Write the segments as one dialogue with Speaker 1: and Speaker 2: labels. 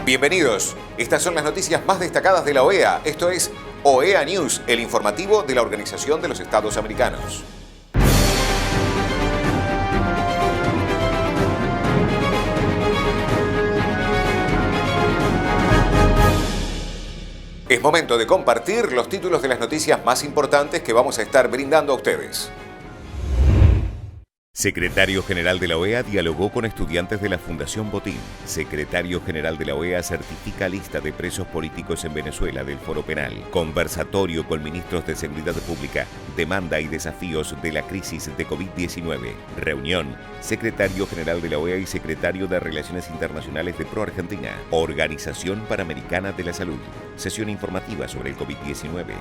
Speaker 1: Bienvenidos. Estas son las noticias más destacadas de la OEA. Esto es OEA News, el informativo de la Organización de los Estados Americanos. Es momento de compartir los títulos de las noticias más importantes que vamos a estar brindando a ustedes. Secretario General de la OEA dialogó con estudiantes de la Fundación Botín. Secretario General de la OEA certifica lista de presos políticos en Venezuela del Foro Penal. Conversatorio con ministros de Seguridad Pública. Demanda y desafíos de la crisis de COVID-19. Reunión. Secretario General de la OEA y Secretario de Relaciones Internacionales de Pro Argentina. Organización Panamericana de la Salud. Sesión informativa sobre el COVID-19.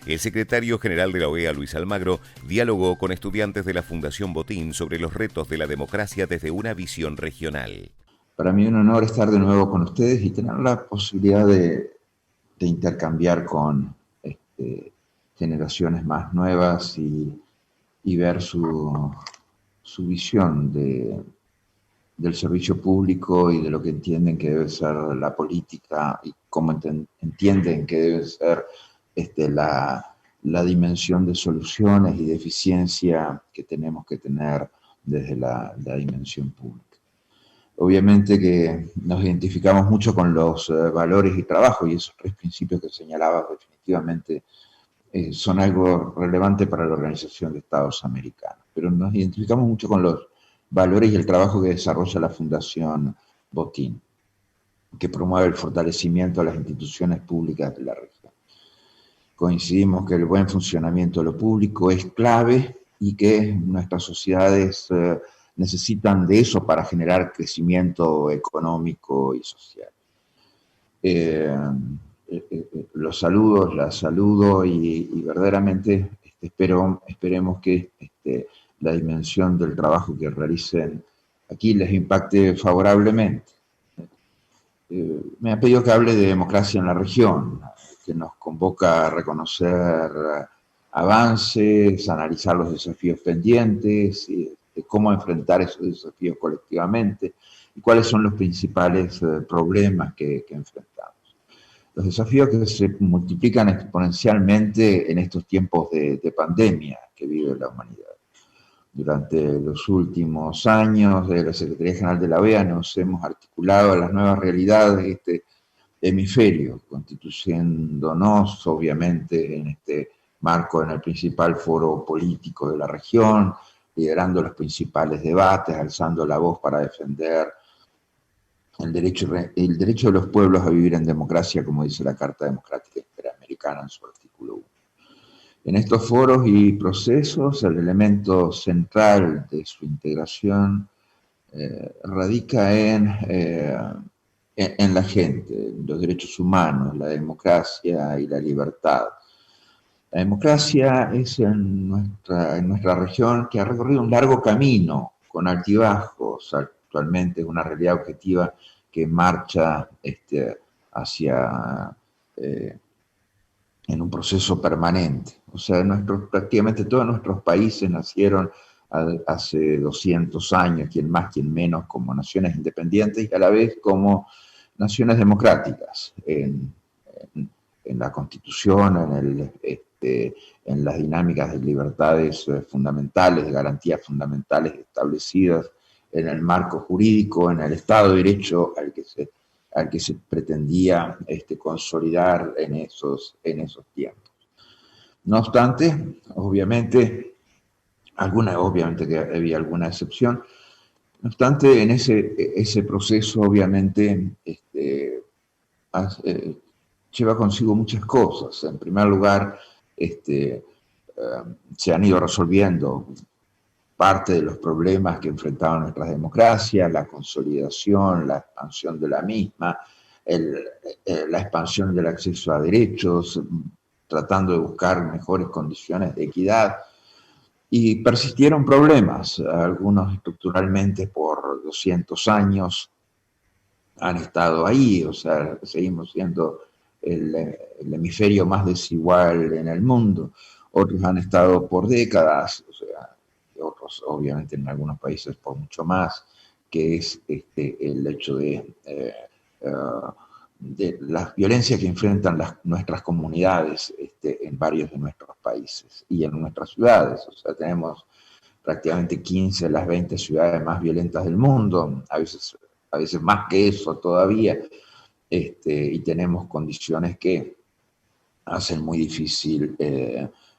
Speaker 1: El secretario general de la OEA, Luis Almagro, dialogó con estudiantes de la Fundación Botín sobre los retos de la democracia desde una visión regional.
Speaker 2: Para mí es un honor estar de nuevo con ustedes y tener la posibilidad de intercambiar con generaciones más nuevas y ver su visión del servicio público y de lo que entienden que debe ser la política y cómo entienden que debe ser la dimensión de soluciones y de eficiencia que tenemos que tener desde la dimensión pública. Obviamente que nos identificamos mucho con los valores y trabajo, y esos tres principios que señalaba definitivamente son algo relevante para la Organización de Estados Americanos, pero nos identificamos mucho con los valores y el trabajo que desarrolla la Fundación Botín, que promueve el fortalecimiento de las instituciones públicas de la región. Coincidimos que el buen funcionamiento de lo público es clave y que nuestras sociedades necesitan de eso para generar crecimiento económico y social. Los saludos, las saludo y verdaderamente esperemos que la dimensión del trabajo que realicen aquí les impacte favorablemente. Me ha pedido que hable de democracia en la región, que nos convoca a reconocer avances, analizar los desafíos pendientes, cómo enfrentar esos desafíos colectivamente y cuáles son los principales problemas que enfrentamos. Los desafíos que se multiplican exponencialmente en estos tiempos de pandemia que vive la humanidad. Durante los últimos años de la Secretaría General de la OEA nos hemos articulado a las nuevas realidades de este hemisferio, constituyéndonos obviamente en este marco en el principal foro político de la región, liderando los principales debates, alzando la voz para defender el derecho de los pueblos a vivir en democracia, como dice la Carta Democrática Interamericana en su artículo 1. En estos foros y procesos, el elemento central de su integración radica en la gente, los derechos humanos, la democracia y la libertad. La democracia es en nuestra región que ha recorrido un largo camino con altibajos. Actualmente es una realidad objetiva que marcha hacia en un proceso permanente. O sea, prácticamente todos nuestros países nacieron hace 200 años, quien más, quien menos, como naciones independientes y a la vez como naciones democráticas, en la Constitución, en las dinámicas de libertades fundamentales, de garantías fundamentales establecidas en el marco jurídico, en el Estado de Derecho al que se pretendía consolidar en esos tiempos. No obstante, obviamente que había alguna excepción. No obstante, en ese proceso, obviamente, lleva consigo muchas cosas. En primer lugar, se han ido resolviendo parte de los problemas que enfrentaban nuestras democracias, la consolidación, la expansión de la misma, la expansión del acceso a derechos, tratando de buscar mejores condiciones de equidad. Y persistieron problemas, algunos estructuralmente por 200 años han estado ahí, o sea, seguimos siendo el hemisferio más desigual en el mundo. Otros han estado por décadas, o sea, otros obviamente en algunos países por mucho más, que es el hecho de las violencias que enfrentan nuestras comunidades en varios de nuestros países y en nuestras ciudades. O sea, tenemos prácticamente 15 de las 20 ciudades más violentas del mundo, a veces más que eso todavía, y tenemos condiciones que hacen muy difícil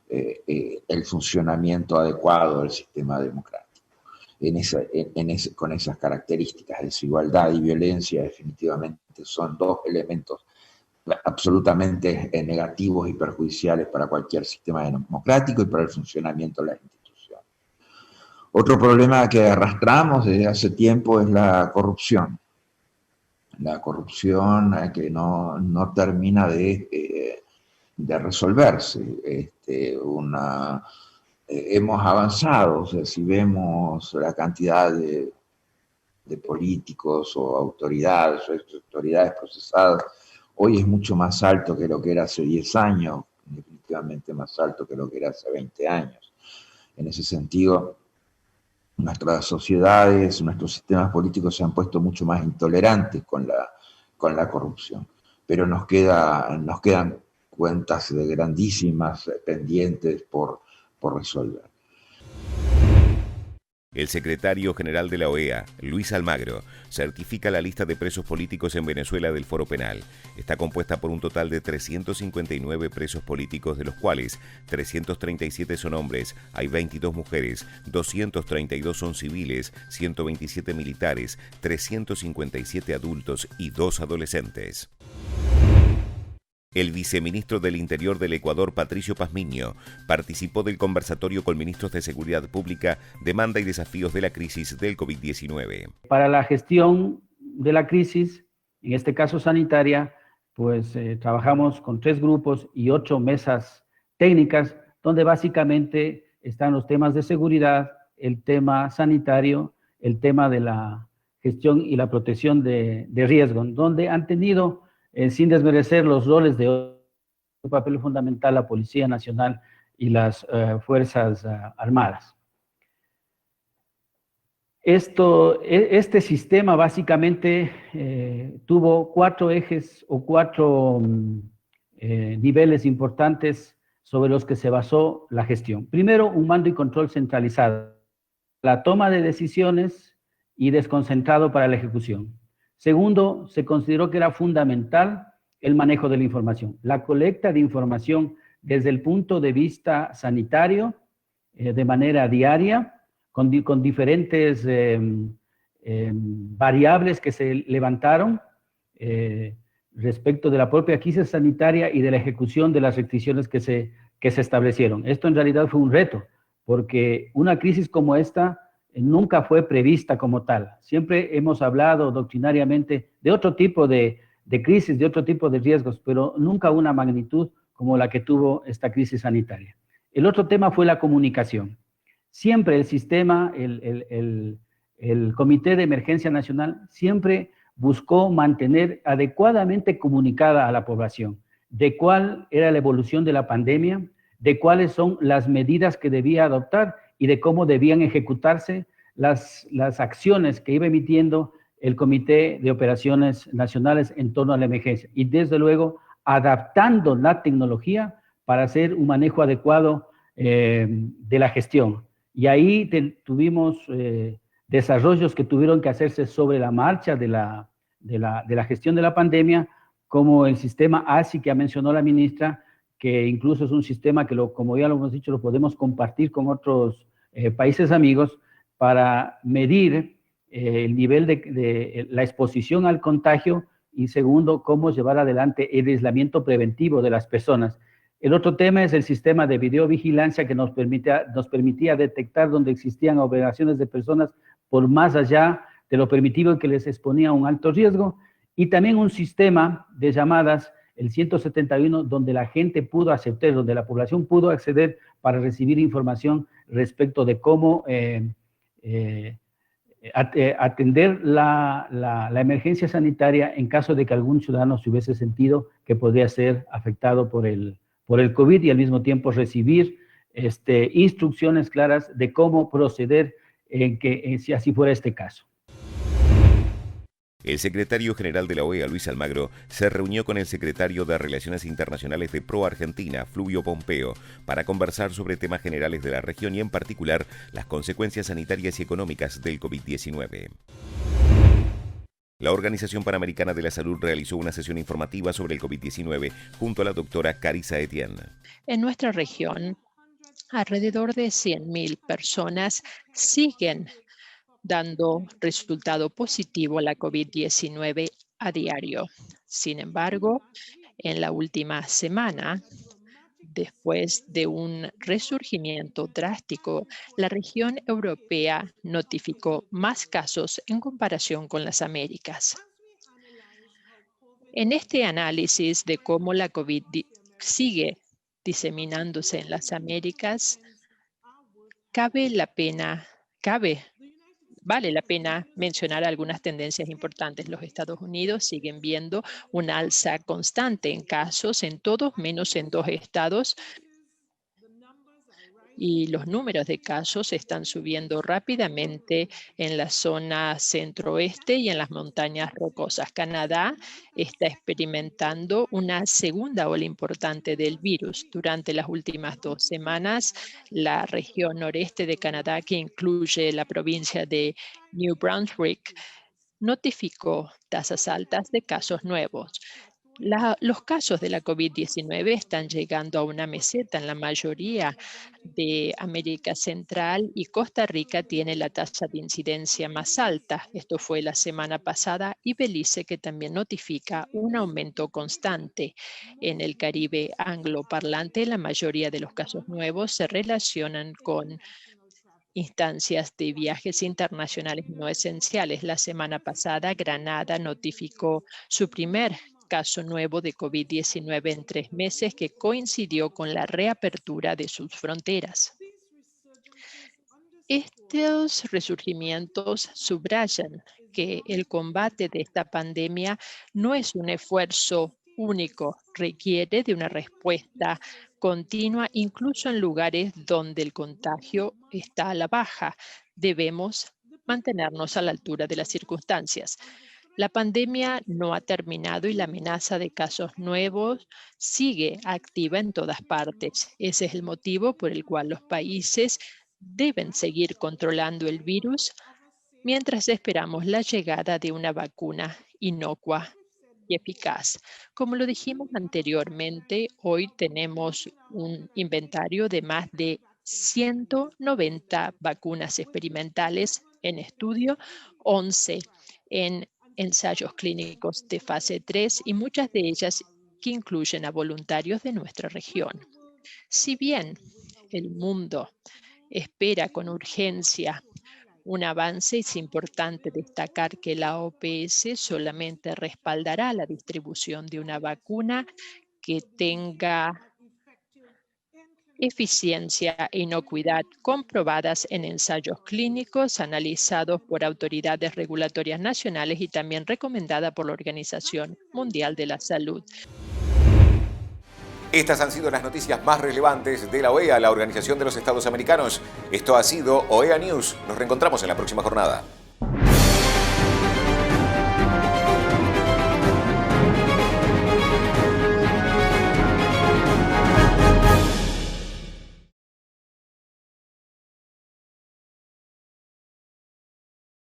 Speaker 2: el funcionamiento adecuado del sistema democrático. Con esas características, desigualdad y violencia definitivamente son dos elementos absolutamente negativos y perjudiciales para cualquier sistema democrático y para el funcionamiento de las instituciones. Otro problema que arrastramos desde hace tiempo es la corrupción. La corrupción que no termina de resolverse. Hemos avanzado, o sea, si vemos la cantidad de políticos o autoridades procesadas, hoy es mucho más alto que lo que era hace 10 años, definitivamente más alto que lo que era hace 20 años. En ese sentido, nuestras sociedades, nuestros sistemas políticos se han puesto mucho más intolerantes con la corrupción, pero nos quedan cuentas de grandísimas pendientes por resolver.
Speaker 1: El secretario general de la OEA, Luis Almagro, certifica la lista de presos políticos en Venezuela del Foro Penal. Está compuesta por un total de 359 presos políticos, de los cuales 337 son hombres, hay 22 mujeres, 232 son civiles, 127 militares, 357 adultos y 2 adolescentes. El viceministro del Interior del Ecuador, Patricio Pazmiño, participó del conversatorio con ministros de Seguridad Pública, Demanda y Desafíos de la Crisis del COVID-19.
Speaker 3: Para la gestión de la crisis, en este caso sanitaria, pues trabajamos con 3 grupos y 8 mesas técnicas, donde básicamente están los temas de seguridad, el tema sanitario, el tema de la gestión y la protección de riesgo, donde han tenido, sin desmerecer los roles de un papel fundamental, la Policía Nacional y las Fuerzas Armadas. Este sistema básicamente tuvo 4 ejes o 4 niveles importantes sobre los que se basó la gestión. Primero, un mando y control centralizado, la toma de decisiones y desconcentrado para la ejecución. Segundo, se consideró que era fundamental el manejo de la información, la colecta de información desde el punto de vista sanitario, de manera diaria, con diferentes variables que se levantaron respecto de la propia crisis sanitaria y de la ejecución de las restricciones que se establecieron. Esto en realidad fue un reto, porque una crisis como esta nunca fue prevista como tal. Siempre hemos hablado doctrinariamente de otro tipo de crisis, de otro tipo de riesgos, pero nunca una magnitud como la que tuvo esta crisis sanitaria. El otro tema fue la comunicación. Siempre el sistema, el Comité de Emergencia Nacional, siempre buscó mantener adecuadamente comunicada a la población de cuál era la evolución de la pandemia, de cuáles son las medidas que debía adoptar y de cómo debían ejecutarse las acciones que iba emitiendo el Comité de Operaciones Nacionales en torno a la emergencia. Y desde luego, adaptando la tecnología para hacer un manejo adecuado de la gestión. Y ahí tuvimos desarrollos que tuvieron que hacerse sobre la marcha de la gestión de la pandemia, como el sistema ASI que mencionó la ministra, que incluso es un sistema que, como ya lo hemos dicho, lo podemos compartir con otros países amigos para medir el nivel de la exposición al contagio y segundo, cómo llevar adelante el aislamiento preventivo de las personas. El otro tema es el sistema de videovigilancia que nos permitía detectar donde existían operaciones de personas por más allá de lo permitido que les exponía a un alto riesgo, y también un sistema de llamadas, el 171, donde la gente pudo acceder, donde la población pudo acceder para recibir información respecto de cómo atender la emergencia sanitaria en caso de que algún ciudadano se hubiese sentido que podría ser afectado por el COVID y al mismo tiempo recibir instrucciones claras de cómo proceder si así fuera este caso.
Speaker 1: El secretario general de la OEA, Luis Almagro, se reunió con el secretario de Relaciones Internacionales de Pro Argentina, Fluvio Pompeo, para conversar sobre temas generales de la región y en particular las consecuencias sanitarias y económicas del COVID-19. La Organización Panamericana de la Salud realizó una sesión informativa sobre el COVID-19 junto a la doctora Carissa Etienne.
Speaker 4: En nuestra región, alrededor de 100.000 personas siguen dando resultado positivo a la COVID-19 a diario. Sin embargo, en la última semana, después de un resurgimiento drástico, la región europea notificó más casos en comparación con las Américas. En este análisis de cómo la COVID sigue diseminándose en las Américas, vale la pena mencionar algunas tendencias importantes. Los Estados Unidos siguen viendo un alza constante en casos en todos menos en 2 estados y los números de casos están subiendo rápidamente en la zona centro-oeste y en las montañas rocosas. Canadá está experimentando una segunda ola importante del virus. Durante las últimas 2 semanas, la región noreste de Canadá, que incluye la provincia de New Brunswick, notificó tasas altas de casos nuevos. Los casos de la COVID-19 están llegando a una meseta en la mayoría de América Central y Costa Rica tiene la tasa de incidencia más alta. Esto fue la semana pasada y Belice, que también notifica un aumento constante. En el Caribe angloparlante, la mayoría de los casos nuevos se relacionan con instancias de viajes internacionales no esenciales. La semana pasada, Granada notificó su primer caso nuevo de COVID-19 en 3 meses que coincidió con la reapertura de sus fronteras. Estos resurgimientos subrayan que el combate de esta pandemia no es un esfuerzo único, requiere de una respuesta continua, incluso en lugares donde el contagio está a la baja. Debemos mantenernos a la altura de las circunstancias. La pandemia no ha terminado y la amenaza de casos nuevos sigue activa en todas partes. Ese es el motivo por el cual los países deben seguir controlando el virus mientras esperamos la llegada de una vacuna inocua y eficaz. Como lo dijimos anteriormente, hoy tenemos un inventario de más de 190 vacunas experimentales en estudio, 11 en ensayos clínicos de fase 3 y muchas de ellas que incluyen a voluntarios de nuestra región. Si bien el mundo espera con urgencia un avance, es importante destacar que la OPS solamente respaldará la distribución de una vacuna que tenga eficiencia e inocuidad comprobadas en ensayos clínicos analizados por autoridades regulatorias nacionales y también recomendada por la Organización Mundial de la Salud.
Speaker 1: Estas han sido las noticias más relevantes de la OEA, la Organización de los Estados Americanos. Esto ha sido OEA News. Nos reencontramos en la próxima jornada.